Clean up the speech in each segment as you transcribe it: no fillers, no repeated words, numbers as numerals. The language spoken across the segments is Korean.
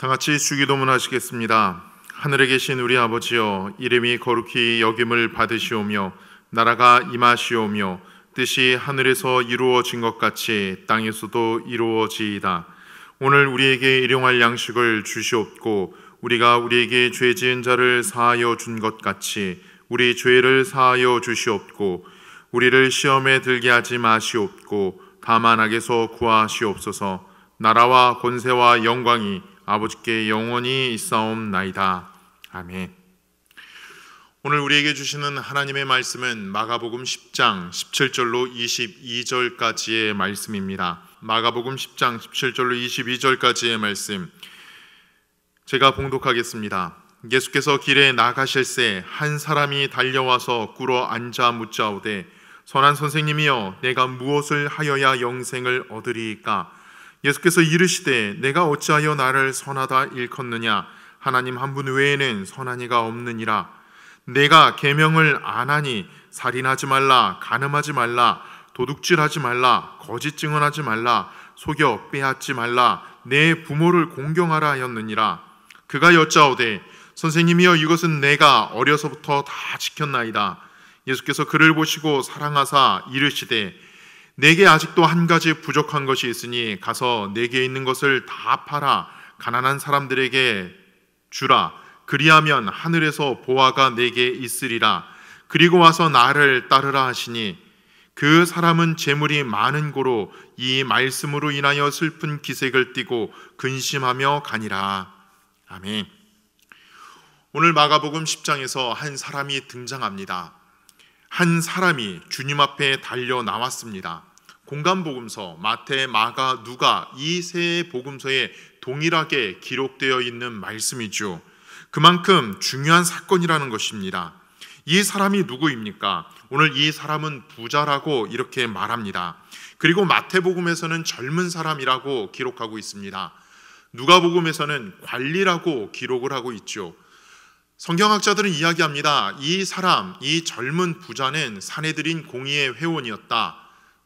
다 같이 주기도문 하시겠습니다. 하늘에 계신 우리 아버지여, 이름이 거룩히 여김을 받으시오며 나라가 임하시오며 뜻이 하늘에서 이루어진 것 같이 땅에서도 이루어지이다. 오늘 우리에게 일용할 양식을 주시옵고 우리가 우리에게 죄 지은 자를 사하여 준 것 같이 우리 죄를 사하여 주시옵고 우리를 시험에 들게 하지 마시옵고 다만 악에서 구하시옵소서. 나라와 권세와 영광이 아버지께 영원히 있사옵나이다. 아멘. 오늘 우리에게 주시는 하나님의 말씀은 마가복음 10장 17절로 22절까지의 말씀입니다. 마가복음 10장 17절로 22절까지의 말씀 제가 봉독하겠습니다. 예수께서 길에 나가실새 한 사람이 달려와서 꿇어 앉아 묻자오되 선한 선생님이여 내가 무엇을 하여야 영생을 얻으리이까? 예수께서 이르시되 내가 어찌하여 나를 선하다 일컫느냐? 하나님 한 분 외에는 선한 이가 없느니라. 내가 계명을 안 하니 살인하지 말라, 간음하지 말라, 도둑질하지 말라, 거짓 증언하지 말라, 속여 빼앗지 말라, 내 부모를 공경하라 하였느니라. 그가 여짜오되 선생님이여 이것은 내가 어려서부터 다 지켰나이다. 예수께서 그를 보시고 사랑하사 이르시되 내게 아직도 한 가지 부족한 것이 있으니 가서 내게 있는 것을 다 팔아 가난한 사람들에게 주라. 그리하면 하늘에서 보화가 내게 있으리라. 그리고 와서 나를 따르라 하시니 그 사람은 재물이 많은 고로 이 말씀으로 인하여 슬픈 기색을 띠고 근심하며 가니라. 아멘. 오늘 마가복음 10장에서 한 사람이 등장합니다. 한 사람이 주님 앞에 달려 나왔습니다. 공간복음서 마태, 마가, 누가 이 세 복음서에 동일하게 기록되어 있는 말씀이죠. 그만큼 중요한 사건이라는 것입니다. 이 사람이 누구입니까? 오늘 이 사람은 부자라고 이렇게 말합니다. 그리고 마태복음에서는 젊은 사람이라고 기록하고 있습니다. 누가복음에서는 관리라고 기록을 하고 있죠. 성경학자들은 이야기합니다. 이 사람, 이 젊은 부자는 사내들인 공의회 회원이었다,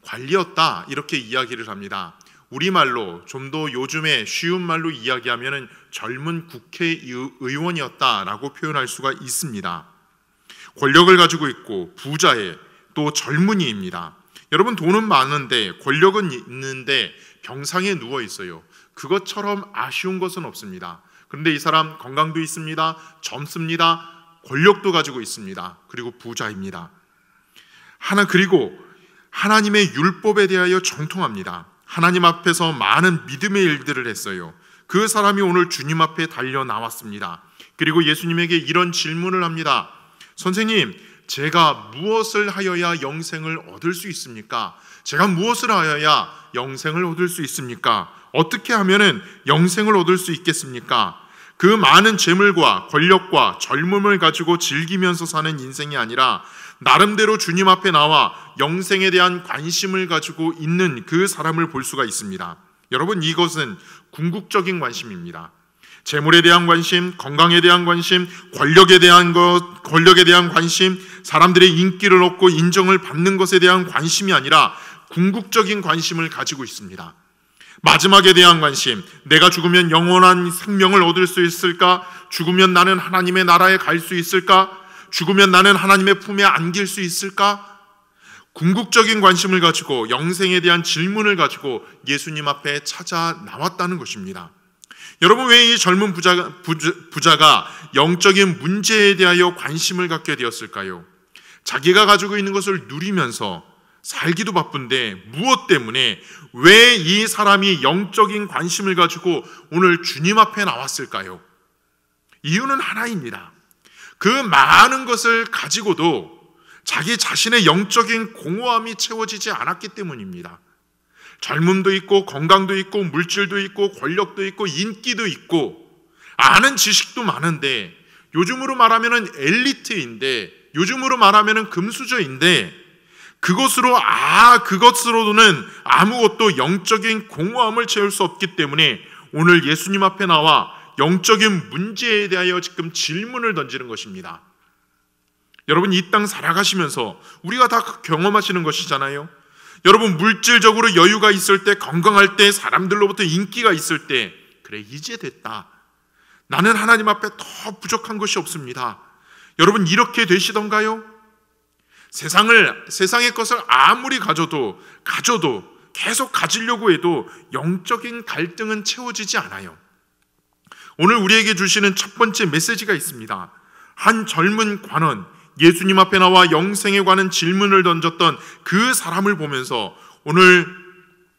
관리였다, 이렇게 이야기를 합니다. 우리말로 좀 더 요즘에 쉬운 말로 이야기하면 젊은 국회의원이었다라고 표현할 수가 있습니다. 권력을 가지고 있고 부자에 또 젊은이입니다. 여러분, 돈은 많은데 권력은 있는데 병상에 누워 있어요. 그것처럼 아쉬운 것은 없습니다. 그런데 이 사람 건강도 있습니다. 젊습니다. 권력도 가지고 있습니다. 그리고 부자입니다. 그리고 하나님의 율법에 대하여 정통합니다. 하나님 앞에서 많은 믿음의 일들을 했어요. 그 사람이 오늘 주님 앞에 달려 나왔습니다. 그리고 예수님에게 이런 질문을 합니다. 선생님, 제가 무엇을 하여야 영생을 얻을 수 있습니까? 제가 무엇을 하여야 영생을 얻을 수 있습니까? 어떻게 하면 영생을 얻을 수 있겠습니까? 그 많은 재물과 권력과 젊음을 가지고 즐기면서 사는 인생이 아니라 나름대로 주님 앞에 나와 영생에 대한 관심을 가지고 있는 그 사람을 볼 수가 있습니다. 여러분, 이것은 궁극적인 관심입니다. 재물에 대한 관심, 건강에 대한 관심, 권력에 대한 관심, 사람들의 인기를 얻고 인정을 받는 것에 대한 관심이 아니라 궁극적인 관심을 가지고 있습니다. 마지막에 대한 관심, 내가 죽으면 영원한 생명을 얻을 수 있을까? 죽으면 나는 하나님의 나라에 갈 수 있을까? 죽으면 나는 하나님의 품에 안길 수 있을까? 궁극적인 관심을 가지고 영생에 대한 질문을 가지고 예수님 앞에 찾아 나왔다는 것입니다. 여러분, 왜 이 젊은 부자가 영적인 문제에 대하여 관심을 갖게 되었을까요? 자기가 가지고 있는 것을 누리면서 살기도 바쁜데 무엇 때문에, 왜 이 사람이 영적인 관심을 가지고 오늘 주님 앞에 나왔을까요? 이유는 하나입니다. 그 많은 것을 가지고도 자기 자신의 영적인 공허함이 채워지지 않았기 때문입니다. 젊음도 있고 건강도 있고 물질도 있고 권력도 있고 인기도 있고 아는 지식도 많은데, 요즘으로 말하면 엘리트인데, 요즘으로 말하면 금수저인데, 그것으로는 아무것도 영적인 공허함을 채울 수 없기 때문에 오늘 예수님 앞에 나와 영적인 문제에 대하여 지금 질문을 던지는 것입니다. 여러분, 이 땅 살아가시면서 우리가 다 경험하시는 것이잖아요. 여러분, 물질적으로 여유가 있을 때, 건강할 때, 사람들로부터 인기가 있을 때, 그래 이제 됐다, 나는 하나님 앞에 더 부족한 것이 없습니다. 여러분, 이렇게 되시던가요? 세상의 것을 아무리 가져도 계속 가지려고 해도 영적인 갈등은 채워지지 않아요. 오늘 우리에게 주시는 첫 번째 메시지가 있습니다. 한 젊은 관원, 예수님 앞에 나와 영생에 관한 질문을 던졌던 그 사람을 보면서 오늘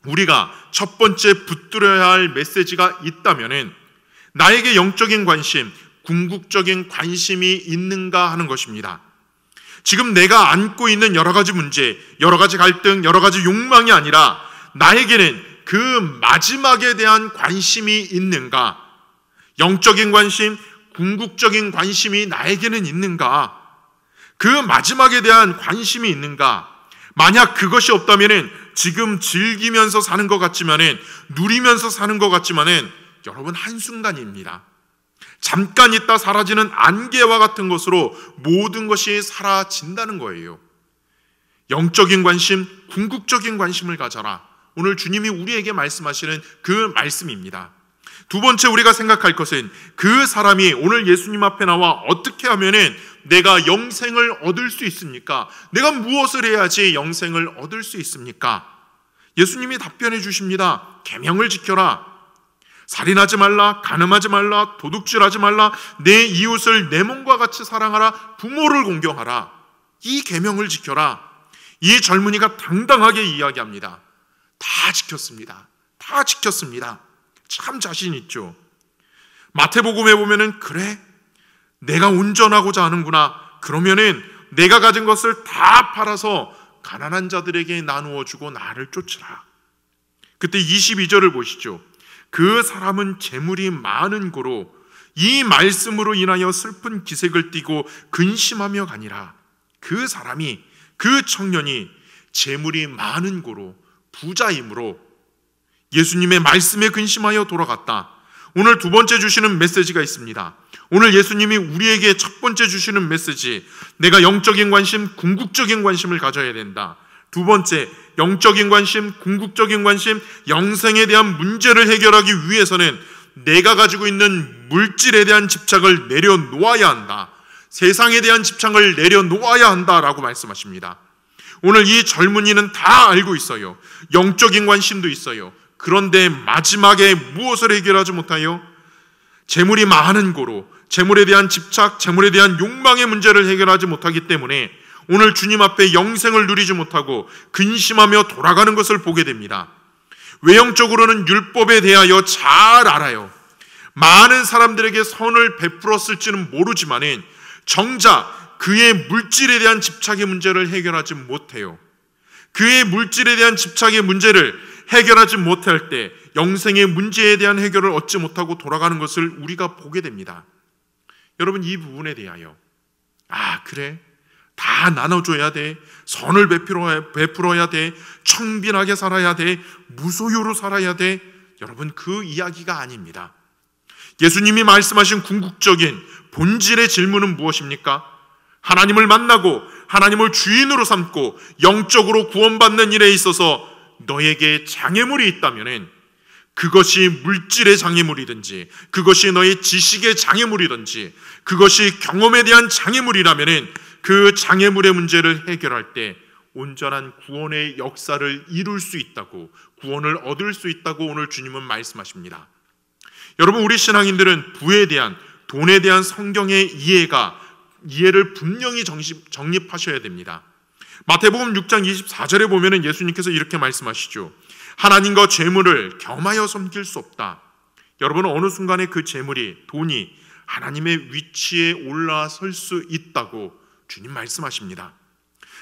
우리가 첫 번째 붙들어야 할 메시지가 있다면은 나에게 영적인 관심, 궁극적인 관심이 있는가 하는 것입니다. 지금 내가 안고 있는 여러 가지 문제, 여러 가지 갈등, 여러 가지 욕망이 아니라 나에게는 그 마지막에 대한 관심이 있는가? 영적인 관심, 궁극적인 관심이 나에게는 있는가? 그 마지막에 대한 관심이 있는가? 만약 그것이 없다면 지금 즐기면서 사는 것 같지만은, 누리면서 사는 것 같지만은 여러분, 한순간입니다. 잠깐 있다 사라지는 안개와 같은 것으로 모든 것이 사라진다는 거예요. 영적인 관심, 궁극적인 관심을 가져라. 오늘 주님이 우리에게 말씀하시는 그 말씀입니다. 두 번째 우리가 생각할 것은 그 사람이 오늘 예수님 앞에 나와 어떻게 하면은 내가 영생을 얻을 수 있습니까? 내가 무엇을 해야지 영생을 얻을 수 있습니까? 예수님이 답변해 주십니다. 계명을 지켜라. 살인하지 말라, 간음하지 말라, 도둑질하지 말라, 내 이웃을 내 몸과 같이 사랑하라, 부모를 공경하라. 이 계명을 지켜라. 이 젊은이가 당당하게 이야기합니다. 다 지켰습니다. 다 지켰습니다. 참 자신 있죠. 마태복음에 보면은, 그래, 내가 운전하고자 하는구나. 그러면은 내가 가진 것을 다 팔아서 가난한 자들에게 나누어 주고 나를 쫓으라. 그때 22절을 보시죠. 그 사람은 재물이 많은 고로 이 말씀으로 인하여 슬픈 기색을 띠고 근심하며 가니라. 그 사람이, 그 청년이 재물이 많은 고로 부자이므로 예수님의 말씀에 근심하여 돌아갔다. 오늘 두 번째 주시는 메시지가 있습니다. 오늘 예수님이 우리에게 첫 번째 주시는 메시지, 내가 영적인 관심, 궁극적인 관심을 가져야 된다. 두 번째, 영적인 관심, 궁극적인 관심, 영생에 대한 문제를 해결하기 위해서는 내가 가지고 있는 물질에 대한 집착을 내려놓아야 한다. 세상에 대한 집착을 내려놓아야 한다라고 말씀하십니다. 오늘 이 젊은이는 다 알고 있어요. 영적인 관심도 있어요. 그런데 마지막에 무엇을 해결하지 못하여? 재물이 많은 고로 재물에 대한 집착, 재물에 대한 욕망의 문제를 해결하지 못하기 때문에 오늘 주님 앞에 영생을 누리지 못하고 근심하며 돌아가는 것을 보게 됩니다. 외형적으로는 율법에 대하여 잘 알아요. 많은 사람들에게 선을 베풀었을지는 모르지만은 정작 그의 물질에 대한 집착의 문제를 해결하지 못해요. 그의 물질에 대한 집착의 문제를 해결하지 못할 때 영생의 문제에 대한 해결을 얻지 못하고 돌아가는 것을 우리가 보게 됩니다. 여러분, 이 부분에 대하여 그래, 다 나눠줘야 돼, 선을 베풀어야 돼, 청빈하게 살아야 돼, 무소유로 살아야 돼, 여러분, 그 이야기가 아닙니다. 예수님이 말씀하신 궁극적인 본질의 질문은 무엇입니까? 하나님을 만나고 하나님을 주인으로 삼고 영적으로 구원받는 일에 있어서 너에게 장애물이 있다면 그것이 물질의 장애물이든지, 그것이 너의 지식의 장애물이든지, 그것이 경험에 대한 장애물이라면 그 장애물의 문제를 해결할 때 온전한 구원의 역사를 이룰 수 있다고, 구원을 얻을 수 있다고 오늘 주님은 말씀하십니다. 여러분, 우리 신앙인들은 부에 대한, 돈에 대한 성경의 이해를 분명히 정립하셔야 됩니다. 마태복음 6장 24절에 보면 예수님께서 이렇게 말씀하시죠. 하나님과 재물을 겸하여 섬길 수 없다. 여러분은 어느 순간에 그 재물이, 돈이 하나님의 위치에 올라설 수 있다고 주님 말씀하십니다.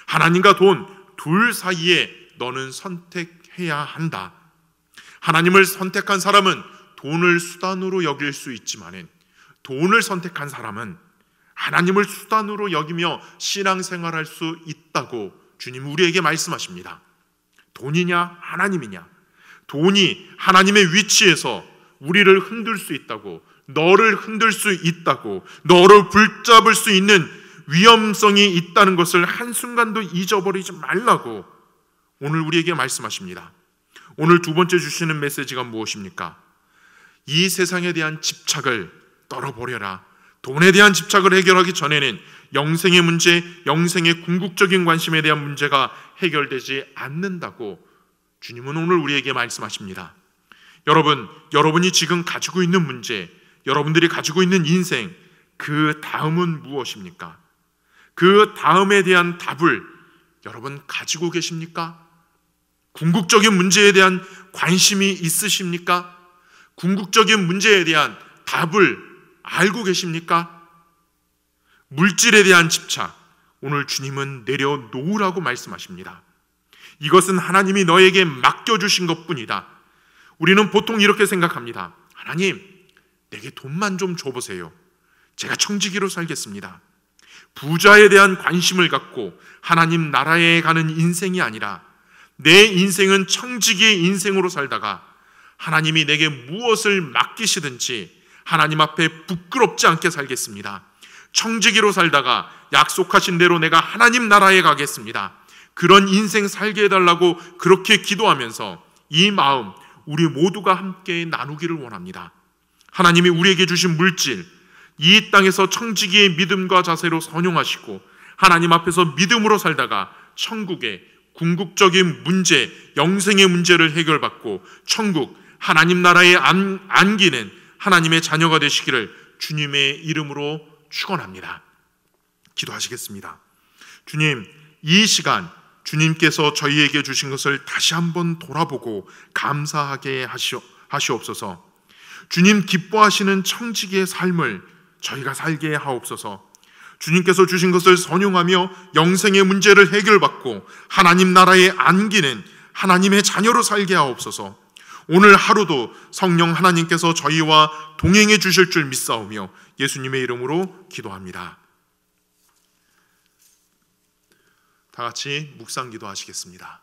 하나님과 돈 둘 사이에 너는 선택해야 한다. 하나님을 선택한 사람은 돈을 수단으로 여길 수 있지만 돈을 선택한 사람은 하나님을 수단으로 여기며 신앙생활할 수 있다고 주님 우리에게 말씀하십니다. 돈이냐 하나님이냐, 돈이 하나님의 위치에서 우리를 흔들 수 있다고, 너를 흔들 수 있다고, 너를 붙잡을 수 있는 위험성이 있다는 것을 한순간도 잊어버리지 말라고 오늘 우리에게 말씀하십니다. 오늘 두 번째 주시는 메시지가 무엇입니까? 이 세상에 대한 집착을 떨어버려라. 돈에 대한 집착을 해결하기 전에는 영생의 문제, 영생의 궁극적인 관심에 대한 문제가 해결되지 않는다고 주님은 오늘 우리에게 말씀하십니다. 여러분, 여러분이 지금 가지고 있는 문제, 여러분들이 가지고 있는 인생, 그 다음은 무엇입니까? 그 다음에 대한 답을 여러분 가지고 계십니까? 궁극적인 문제에 대한 관심이 있으십니까? 궁극적인 문제에 대한 답을 알고 계십니까? 물질에 대한 집착, 오늘 주님은 내려놓으라고 말씀하십니다. 이것은 하나님이 너에게 맡겨주신 것뿐이다. 우리는 보통 이렇게 생각합니다. 하나님, 내게 돈만 좀 줘보세요. 제가 청지기로 살겠습니다. 부자에 대한 관심을 갖고 하나님 나라에 가는 인생이 아니라 내 인생은 청지기의 인생으로 살다가 하나님이 내게 무엇을 맡기시든지 하나님 앞에 부끄럽지 않게 살겠습니다. 청지기로 살다가 약속하신 대로 내가 하나님 나라에 가겠습니다. 그런 인생 살게 해달라고 그렇게 기도하면서 이 마음 우리 모두가 함께 나누기를 원합니다. 하나님이 우리에게 주신 물질, 이 땅에서 청지기의 믿음과 자세로 선용하시고 하나님 앞에서 믿음으로 살다가 천국의 궁극적인 문제, 영생의 문제를 해결받고 천국, 하나님 나라에 안기는 하나님의 자녀가 되시기를 주님의 이름으로 축원합니다. 기도하시겠습니다. 주님, 이 시간 주님께서 저희에게 주신 것을 다시 한번 돌아보고 감사하게 하시옵소서. 주님 기뻐하시는 청지기의 삶을 저희가 살게 하옵소서. 주님께서 주신 것을 선용하며 영생의 문제를 해결받고 하나님 나라에 안기는 하나님의 자녀로 살게 하옵소서. 오늘 하루도 성령 하나님께서 저희와 동행해 주실 줄 믿사오며 예수님의 이름으로 기도합니다. 다 같이 묵상 기도하시겠습니다.